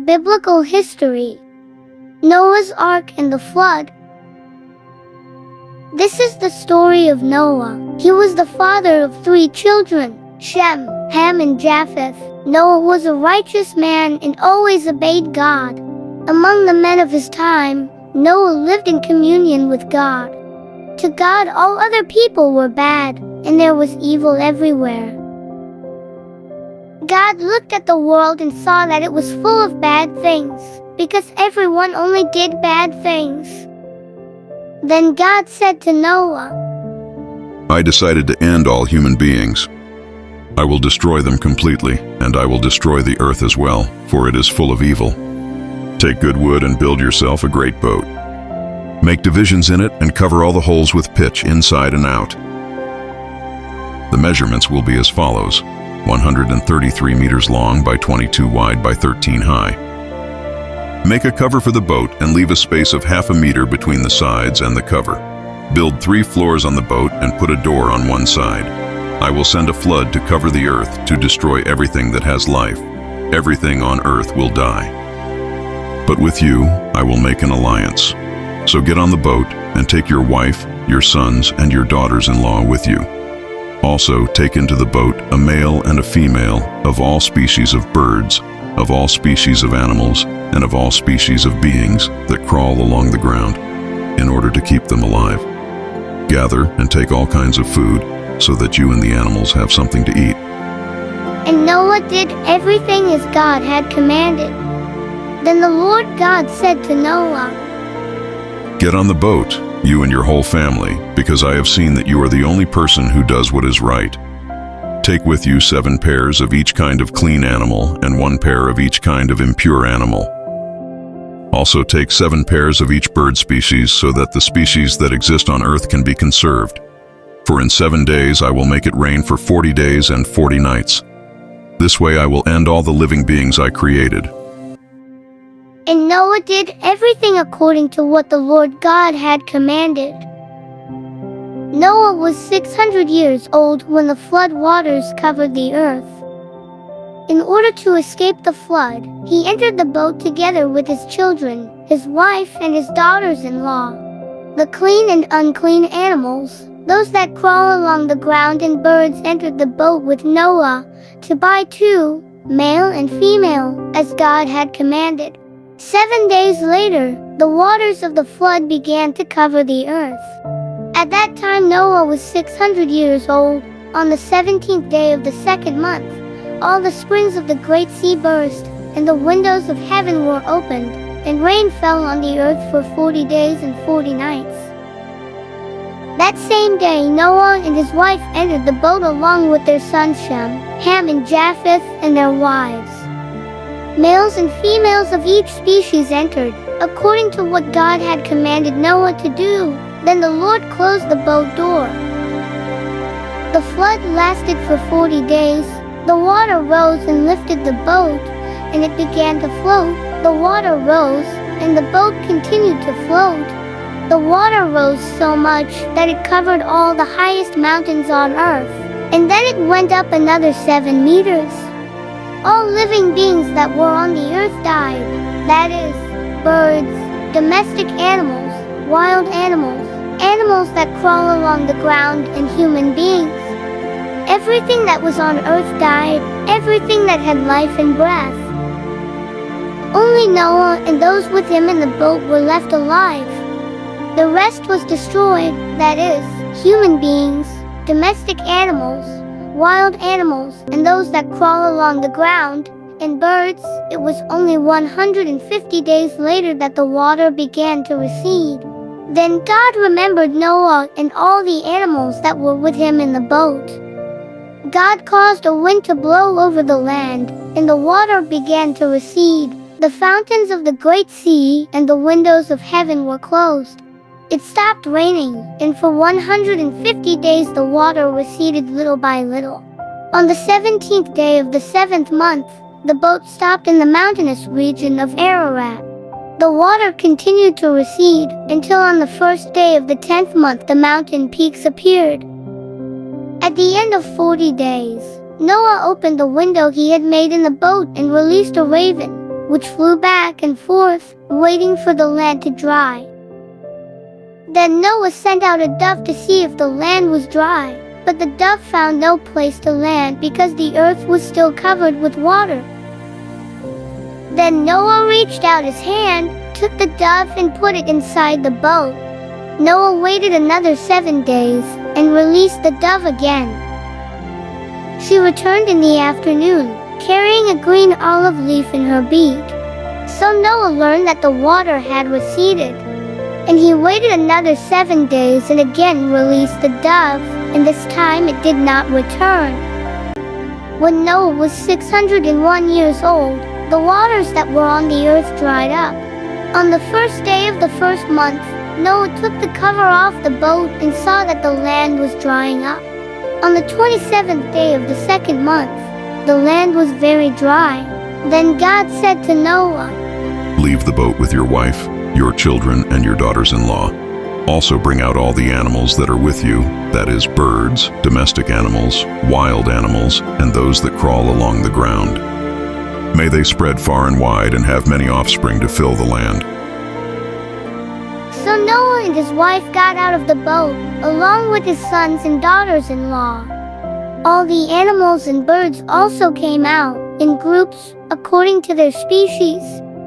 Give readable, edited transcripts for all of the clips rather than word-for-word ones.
Biblical history. Noah's Ark and the flood. This is the story of Noah. He was the father of 3 children, Shem, Ham, and Japheth. Noah was a righteous man and always obeyed God. Among the men of his time, Noah lived in communion with God. To God, all other people were bad, and there was evil everywhere. God looked at the world and saw that it was full of bad things, because everyone only did bad things. Then God said to Noah, I decided to end all human beings. I will destroy them completely, and I will destroy the earth as well, for it is full of evil. Take good wood and build yourself a great boat. Make divisions in it and cover all the holes with pitch inside and out. The measurements will be as follows: 133 meters long by 22 wide by 13 high. Make a cover for the boat and leave a space of ½ a meter between the sides and the cover. Build 3 floors on the boat and put a door on one side. I will send a flood to cover the earth to destroy everything that has life. Everything on earth will die. But with you, I will make an alliance. So get on the boat and take your wife, your sons, and your daughters-in-law with you. Also take into the boat a male and a female of all species of birds, of all species of animals, and of all species of beings that crawl along the ground, in order to keep them alive. Gather and take all kinds of food, so that you and the animals have something to eat. And Noah did everything as God had commanded. Then the Lord God said to Noah, Get on the boat, you and your whole family, because I have seen that you are the only person who does what is right. Take with you 7 pairs of each kind of clean animal and 1 pair of each kind of impure animal. Also take 7 pairs of each bird species, so that the species that exist on earth can be conserved. For in 7 days I will make it rain for 40 days and 40 nights. This way I will end all the living beings I created. And Noah did everything according to what the Lord God had commanded. Noah was 600 years old when the flood waters covered the earth. In order to escape the flood, he entered the boat together with his children, his wife, and his daughters-in-law. The clean and unclean animals, those that crawl along the ground, and birds entered the boat with Noah, to buy 2, male and female, as God had commanded. 7 days later, the waters of the flood began to cover the earth. At that time Noah was 600 years old. On the 17th day of the 2nd month, all the springs of the great sea burst, and the windows of heaven were opened, and rain fell on the earth for 40 days and 40 nights. That same day Noah and his wife entered the boat along with their sons Shem, Ham, and Japheth, and their wives. Males and females of each species entered, according to what God had commanded Noah to do. Then the Lord closed the boat door. The flood lasted for 40 days. The water rose and lifted the boat, and it began to float. The water rose, and the boat continued to float. The water rose so much that it covered all the highest mountains on earth, and then it went up another 7 meters. All living beings that were on the earth died, that is, birds, domestic animals, wild animals, animals that crawl along the ground, and human beings. Everything that was on earth died, everything that had life and breath. Only Noah and those with him in the boat were left alive. The rest was destroyed, that is, human beings, domestic animals, wild animals, and those that crawl along the ground, and birds. It was only 150 days later that the water began to recede. Then God remembered Noah and all the animals that were with him in the boat. God caused a wind to blow over the land, and the water began to recede. The fountains of the great sea and the windows of heaven were closed. It stopped raining, and for 150 days the water receded little by little. On the 17th day of the 7th month, the boat stopped in the mountainous region of Ararat. The water continued to recede until on the 1st day of the 10th month the mountain peaks appeared. At the end of 40 days, Noah opened the window he had made in the boat and released a raven. which flew back and forth, waiting for the land to dry. Then Noah sent out a dove to see if the land was dry, but the dove found no place to land because the earth was still covered with water. Then Noah reached out his hand, took the dove and put it inside the boat. Noah waited another 7 days and released the dove again. She returned in the afternoon, carrying a green olive leaf in her beak. So Noah learned that the water had receded. And he waited another 7 days and again released the dove, and this time it did not return. When Noah was 601 years old, the waters that were on the earth dried up. On the first day of the first month, Noah took the cover off the boat and saw that the land was drying up. On the 27th day of the second month, the land was very dry. Then God said to Noah, Leave the boat with your wife, your children, and your daughters-in-law. Also bring out all the animals that are with you, that is, birds, domestic animals, wild animals, and those that crawl along the ground. May they spread far and wide and have many offspring to fill the land. So Noah and his wife got out of the boat, along with his sons and daughters-in-law. All the animals and birds also came out, in groups, according to their species.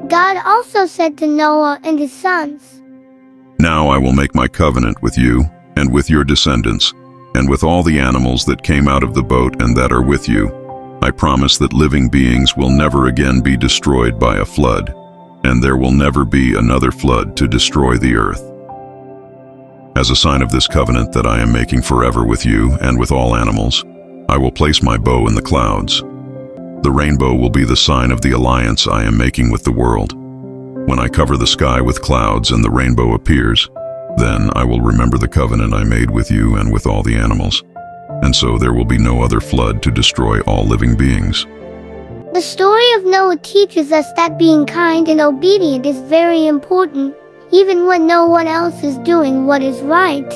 God also said to Noah and his sons, Now I will make my covenant with you, and with your descendants, and with all the animals that came out of the boat and that are with you. I promise that living beings will never again be destroyed by a flood, and there will never be another flood to destroy the earth. As a sign of this covenant that I am making forever with you and with all animals, I will place my bow in the clouds. The rainbow will be the sign of the alliance I am making with the world. When I cover the sky with clouds and the rainbow appears, then I will remember the covenant I made with you and with all the animals. And so there will be no other flood to destroy all living beings. The story of Noah teaches us that being kind and obedient is very important, even when no one else is doing what is right.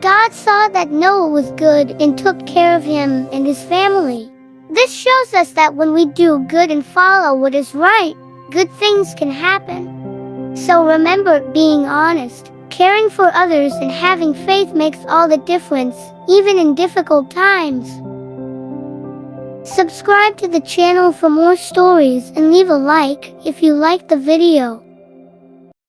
God saw that Noah was good and took care of him and his family. This shows us that when we do good and follow what is right, good things can happen. So remember, being honest, caring for others, and having faith makes all the difference, even in difficult times. Subscribe to the channel for more stories and leave a like if you liked the video.